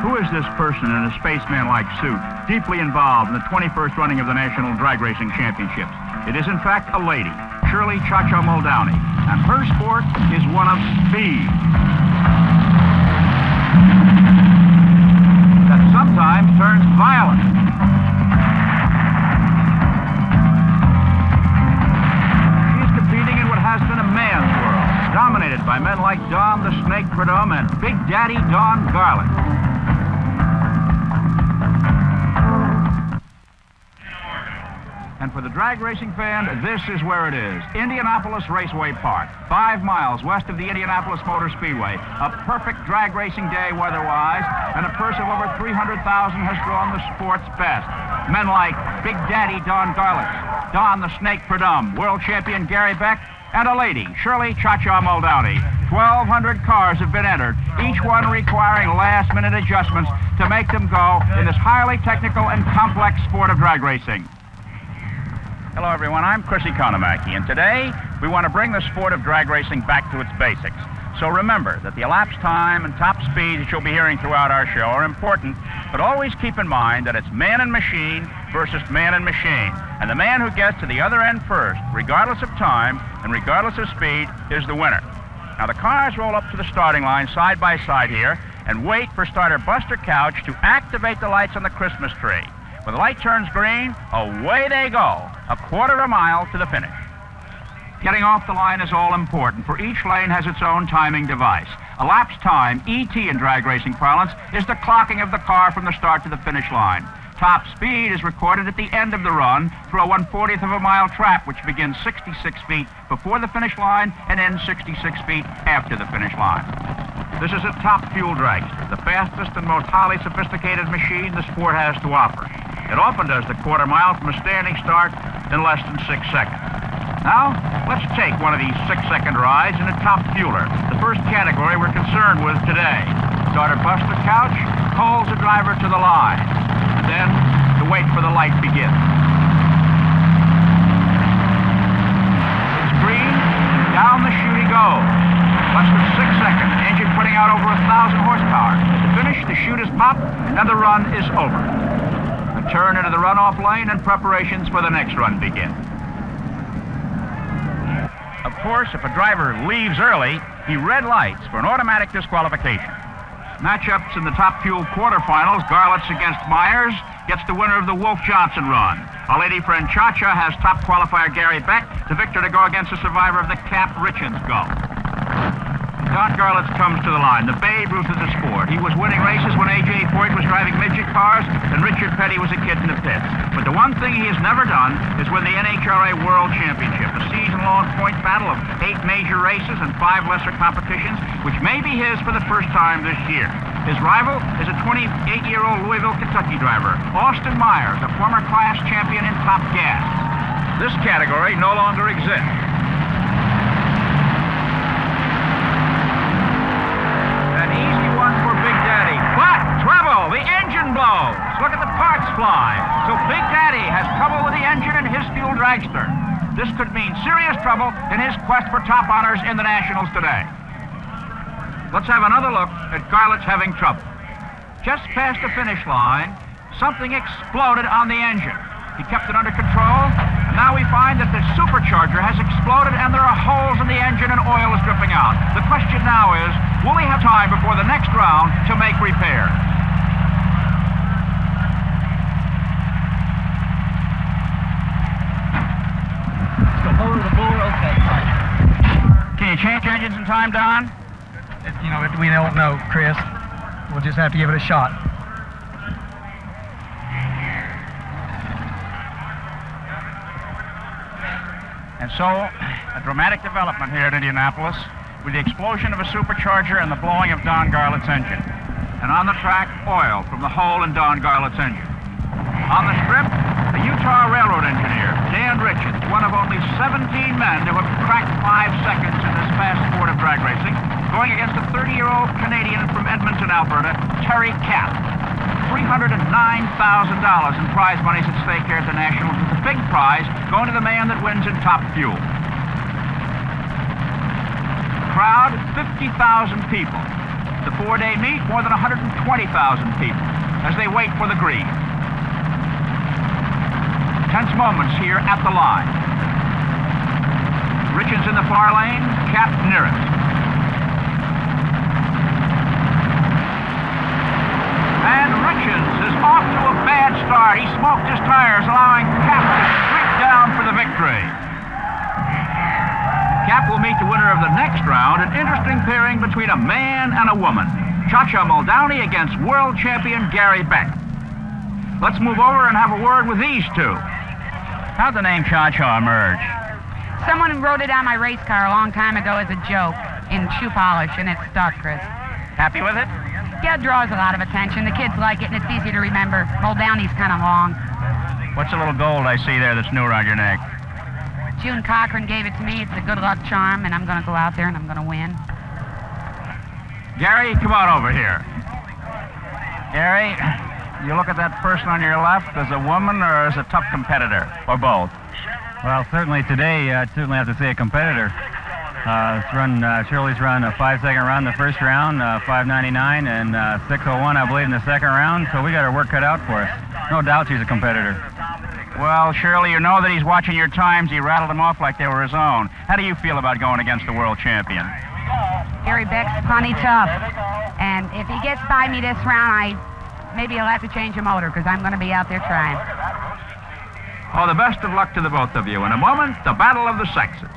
Who is this person in a spaceman-like suit, deeply involved in the 21st running of the National Drag Racing Championships? It is, in fact, a lady, Shirley Cha-Cha Muldowney, and her sport is one of speed. That sometimes turns violent. She's competing in what has been a man's world, dominated by men like Don the Snake Prudhomme and Big Daddy Don Garlits. And for the drag racing fan, this is where it is. Indianapolis Raceway Park, 5 miles west of the Indianapolis Motor Speedway. A perfect drag racing day weather-wise, and a purse of over $300,000 has drawn the sport's best. Men like Big Daddy Don Garlits, Don the Snake Prudhomme, world champion Gary Beck, and a lady, Shirley Cha-Cha Muldowney. 1,200 cars have been entered, each one requiring last-minute adjustments to make them go in this highly technical and complex sport of drag racing. Hello, everyone. I'm Chris Economaki, and today we want to bring the sport of drag racing back to its basics. So remember that the elapsed time and top speed that you'll be hearing throughout our show are important, but always keep in mind that it's man and machine versus man and machine. And the man who gets to the other end first, regardless of time and regardless of speed, is the winner. Now, the cars roll up to the starting line side by side here and wait for starter Buster Couch to activate the lights on the Christmas tree. When the light turns green, away they go, 1/4 mile to the finish. Getting off the line is all important, for each lane has its own timing device. Elapsed time, ET in drag racing parlance, is the clocking of the car from the start to the finish line. Top speed is recorded at the end of the run through a 1/40th of a mile trap, which begins 66 feet before the finish line and ends 66 feet after the finish line. This is a top fuel dragster, the fastest and most highly sophisticated machine the sport has to offer. It often does the 1/4 mile from a standing start in less than 6 seconds. Now, let's take one of these 6-second rides in a top fueler, the first category we're concerned with today. Starter Buster Couch calls the driver to the line, and then the wait for the light begins. It's green, and down the chute he goes. Less than 6 seconds, engine putting out over 1,000 horsepower. At the finish, the chute is popped, and the run is over. A turn into the runoff lane, and preparations for the next run begin. Of course, if a driver leaves early, he red lights for an automatic disqualification. Matchups in the top fuel quarterfinals, Garlits against Myers, gets the winner of the Wolf Johnson run. Our lady friend Cha-Cha has top qualifier Gary Beck, the victor to go against the survivor of the Cap Richards Gulf. Don Garlits comes to the line, the Babe Ruth of the sport. He was winning races when A.J. Foyt was driving midget cars and Richard Petty was a kid in the pits. But the one thing he has never done is win the NHRA World Championship, a season-long point battle of 8 major races and 5 lesser competitions, which may be his for the first time this year. His rival is a 28-year-old Louisville, Kentucky driver, Austin Myers, a former class champion in Top Gas. This category no longer exists. Trouble! The engine blows! Look at the parts fly! So Big Daddy has trouble with the engine in his fuel dragster. This could mean serious trouble in his quest for top honors in the Nationals today. Let's have another look at Garlits having trouble. Just past the finish line, something exploded on the engine. He kept it under control, and now we find that the supercharger has exploded and there are holes in the engine and oil is dripping out. The question now is, will he have time before the next round to make repairs? So hold the bull, okay. Can you change engines in time, Don? We don't know, Chris. We'll just have to give it a shot. And so, a dramatic development here at Indianapolis with the explosion of a supercharger and the blowing of Don Garlits' engine. And on the track, oil from the hole in Don Garlits' engine. On the strip, a Utah Railroad engineer, Dan Richards, one of only 17 men who have cracked 5 seconds in this fast sport of drag racing, going against a 30-year-old Canadian from Edmonton, Alberta, Terry Kapp. $309,000 in prize monies at stake here at the Nationals, with the big prize going to the man that wins in top fuel. Crowd, 50,000 people. The four-day meet, more than 120,000 people as they wait for the green. Tense moments here at the line. Richards in the far lane, Cap nearest. And Richards is off to a bad start. He smoked his tires, allowing Cap to sweep down for the victory. Cap will meet the winner of the next round, an interesting pairing between a man and a woman. Cha-Cha Muldowney against world champion Gary Beck. Let's move over and have a word with these two. How'd the name Cha-Cha emerge? Someone wrote it on my race car a long time ago as a joke in shoe polish, and it stuck, Chris. Happy with it? Yeah, it draws a lot of attention. The kids like it, and it's easy to remember. Muldowney's kind of long. What's the little gold I see there that's new around your neck? June Cochran gave it to me. It's a good luck charm, and I'm going to go out there and I'm going to win. Gary, come on over here. Gary, you look at that person on your left as a woman or as a tough competitor, or both? Well, certainly today, I'd certainly have to say a competitor. Shirley's run a 5-second run the first round, 5:99, and 6:01, I believe, in the second round, so we got our work cut out for us. No doubt she's a competitor. Well, Shirley, you know that he's watching your times. He rattled them off like they were his own. How do you feel about going against the world champion? Gary Beck's plenty tough, and if he gets by me this round, maybe I'll have to change a motor, because I'm going to be out there trying. Oh, the best of luck to the both of you. In a moment, the battle of the sexes.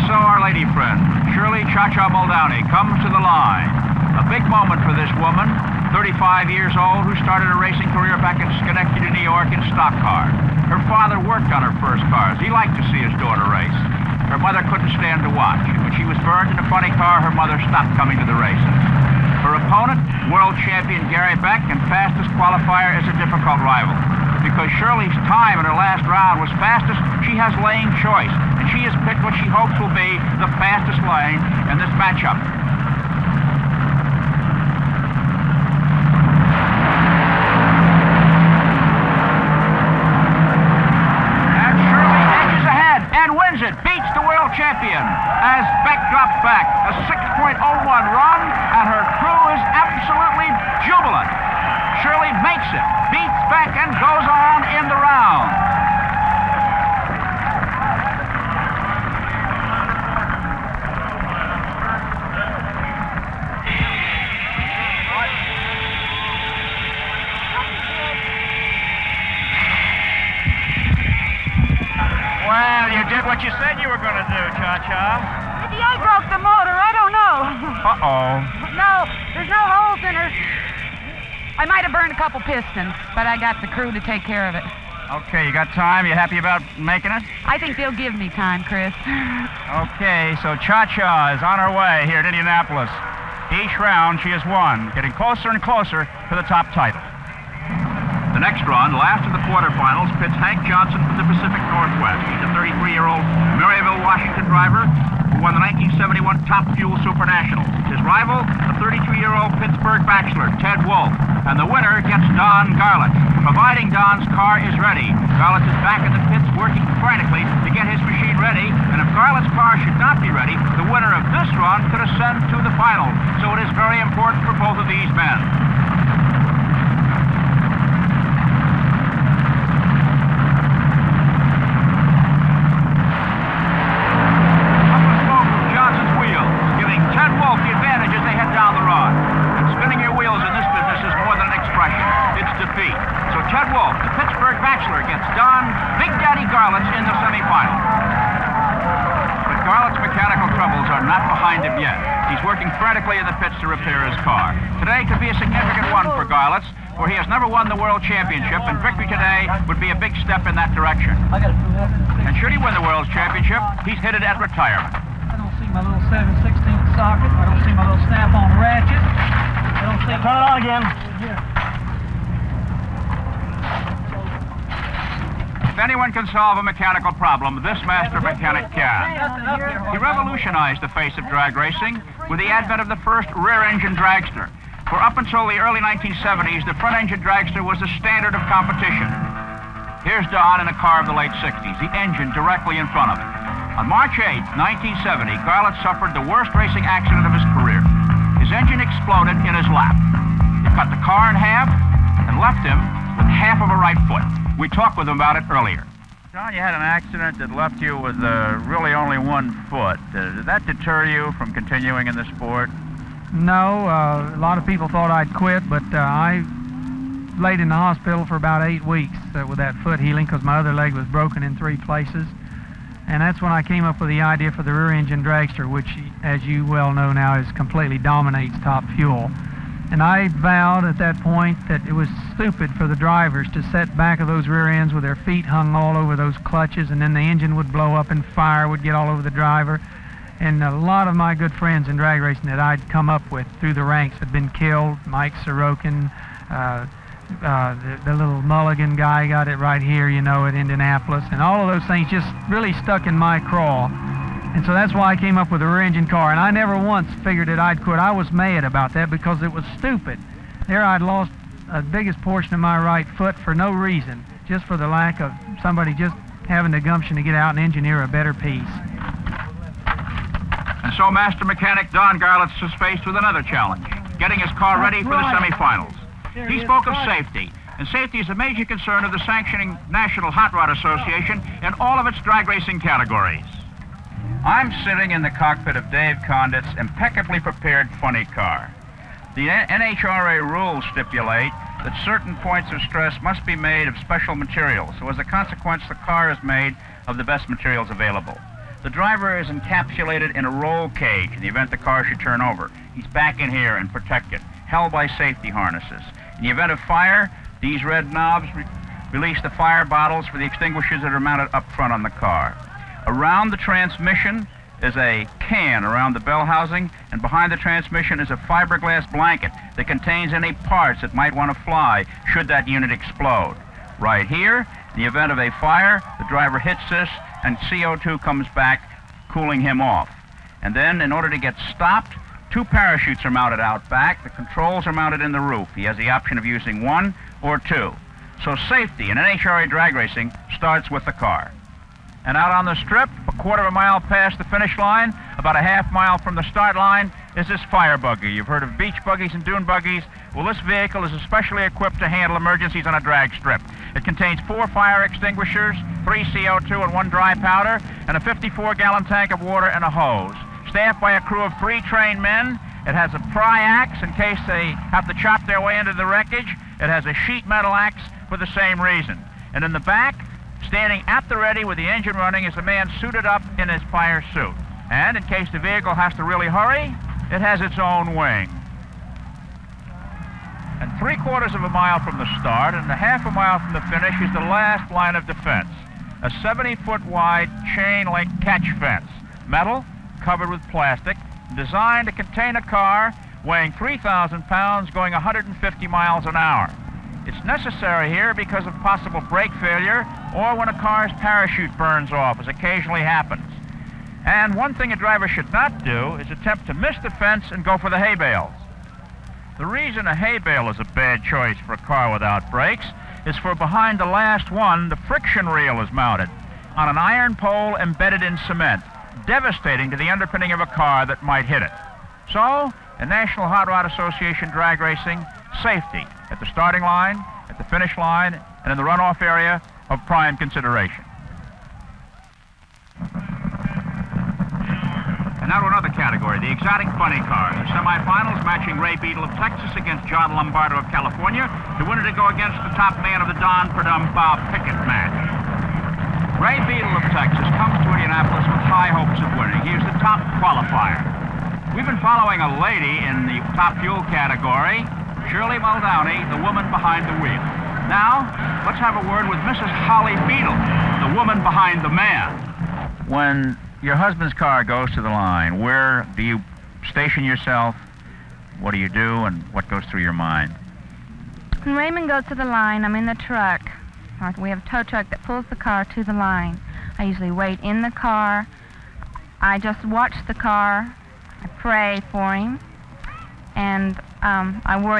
So our lady friend, Shirley Cha-Cha Muldowney, comes to the line. A big moment for this woman, 35 years old, who started a racing career back in Schenectady, New York in stock cars. Her father worked on her first cars. He liked to see his daughter race. Her mother couldn't stand to watch. When she was burned in a funny car, her mother stopped coming to the races. Her opponent, world champion Gary Beck, and fastest qualifier, is a difficult rival. Because Shirley's time in her last round was fastest, she has lane choice, and she has picked what she hopes will be the fastest lane in this matchup. It beats the world champion as Beck drops back. A 6.01 run, and her crew is absolutely jubilant. Shirley makes it, beats Beck, and goes on in the round. Well, you did what you said you were going to do, Cha-Cha. Maybe I broke the motor. I don't know. Uh-oh. No, there's no holes in her. I might have burned a couple pistons, but I got the crew to take care of it. Okay, you got time? You happy about making it? I think they'll give me time, Chris. Okay, so Cha-Cha is on her way here at Indianapolis. Each round she has won, getting closer and closer to the top title. The next run, last of the quarterfinals, pits Hank Johnson from the Pacific Northwest. He's a 33-year-old Maryville, Washington driver who won the 1971 Top Fuel Super Nationals. His rival, a 32-year-old Pittsburgh bachelor, Ted Wolf. And the winner gets Don Garlitz. Providing Don's car is ready, Garlitz is back in the pits working frantically to get his machine ready. And if Garlitz's car should not be ready, the winner of this run could ascend to the final. So it is very important for both of these men. In the semifinal. But Garlitz's mechanical troubles are not behind him yet. He's working frantically in the pits to repair his car. Today could be a significant one for Garlitz, for he has never won the World Championship, and victory today would be a big step in that direction. And should he win the World Championship, he's headed at retirement. I don't see my little 7/16 socket. I don't see my little snap-on ratchet. I don't see... Turn it on again. If anyone can solve a mechanical problem, this master mechanic can. He revolutionized the face of drag racing with the advent of the first rear-engine dragster. For up until the early 1970s, the front-engine dragster was the standard of competition. Here's Don in a car of the late 60s, the engine directly in front of him. On March 8, 1970, Garlett suffered the worst racing accident of his career. His engine exploded in his lap. It cut the car in half and left him with half of a right foot. We talked with him about it earlier. John, you had an accident that left you with really only one foot. Did that deter you from continuing in the sport? No, a lot of people thought I'd quit, but I laid in the hospital for about 8 weeks with that foot healing because my other leg was broken in 3 places. And that's when I came up with the idea for the rear engine dragster, which, as you well know now, completely dominates Top Fuel. And I vowed at that point that it was stupid for the drivers to sit back of those rear ends with their feet hung all over those clutches, and then the engine would blow up and fire would get all over the driver. And a lot of my good friends in drag racing that I'd come up with through the ranks had been killed. Mike Sorokin, the little Mulligan guy got it right here, you know, at Indianapolis. And all of those things just really stuck in my craw. And so that's why I came up with a rear engine car. And I never once figured that I'd quit. I was mad about that because it was stupid. There I'd lost the biggest portion of my right foot for no reason, just for the lack of somebody just having the gumption to get out and engineer a better piece. And so master mechanic Don Garlett was faced with another challenge, getting his car ready for the semifinals. He spoke of safety, and safety is a major concern of the sanctioning National Hot Rod Association in all of its drag racing categories. I'm sitting in the cockpit of Dave Condit's impeccably prepared funny car. The NHRA rules stipulate that certain points of stress must be made of special materials, so as a consequence the car is made of the best materials available. The driver is encapsulated in a roll cage in the event the car should turn over. He's back in here and protected, held by safety harnesses. In the event of fire, these red knobs release the fire bottles for the extinguishers that are mounted up front on the car. Around the transmission is a can around the bell housing, and behind the transmission is a fiberglass blanket that contains any parts that might want to fly should that unit explode. Right here, in the event of a fire, the driver hits this and CO2 comes back, cooling him off. And then, in order to get stopped, 2 parachutes are mounted out back. The controls are mounted in the roof. He has the option of using 1 or 2. So safety in NHRA drag racing starts with the car. And out on the strip, a quarter of a mile past the finish line, about a half mile from the start line, is this fire buggy. You've heard of beach buggies and dune buggies. Well, this vehicle is especially equipped to handle emergencies on a drag strip. It contains 4 fire extinguishers, 3 CO2 and 1 dry powder, and a 54-gallon tank of water and a hose. Staffed by a crew of 3 trained men, it has a pry axe in case they have to chop their way into the wreckage. It has a sheet metal axe for the same reason. And in the back, standing at the ready with the engine running, is a man suited up in his fire suit. And in case the vehicle has to really hurry, it has its own wing. And 3/4 of a mile from the start and a half a mile from the finish is the last line of defense. A 70-foot wide chain link catch fence, metal, covered with plastic, designed to contain a car weighing 3,000 pounds going 150 miles an hour. It's necessary here because of possible brake failure or when a car's parachute burns off, as occasionally happens. And one thing a driver should not do is attempt to miss the fence and go for the hay bales. The reason a hay bale is a bad choice for a car without brakes is for behind the last one, the friction reel is mounted on an iron pole embedded in cement, devastating to the underpinning of a car that might hit it. So, in National Hot Rod Association drag racing, safety at the starting line, at the finish line, and in the runoff area of prime consideration. And now to another category, the exotic funny cars. The semifinals matching Ray Beadle of Texas against John Lombardo of California. The winner to go against the top man of the Don Perdum Bob Pickett match. Ray Beadle of Texas comes to Indianapolis with high hopes of winning. He is the top qualifier. We've been following a lady in the top fuel category, Shirley Muldowney, the woman behind the wheel. Now, let's have a word with Mrs. Holly Beadle, the woman behind the man. When your husband's car goes to the line, where do you station yourself? What do you do, and what goes through your mind? When Raymond goes to the line, I'm in the truck. We have a tow truck that pulls the car to the line. I usually wait in the car. I just watch the car. I pray for him. And I worry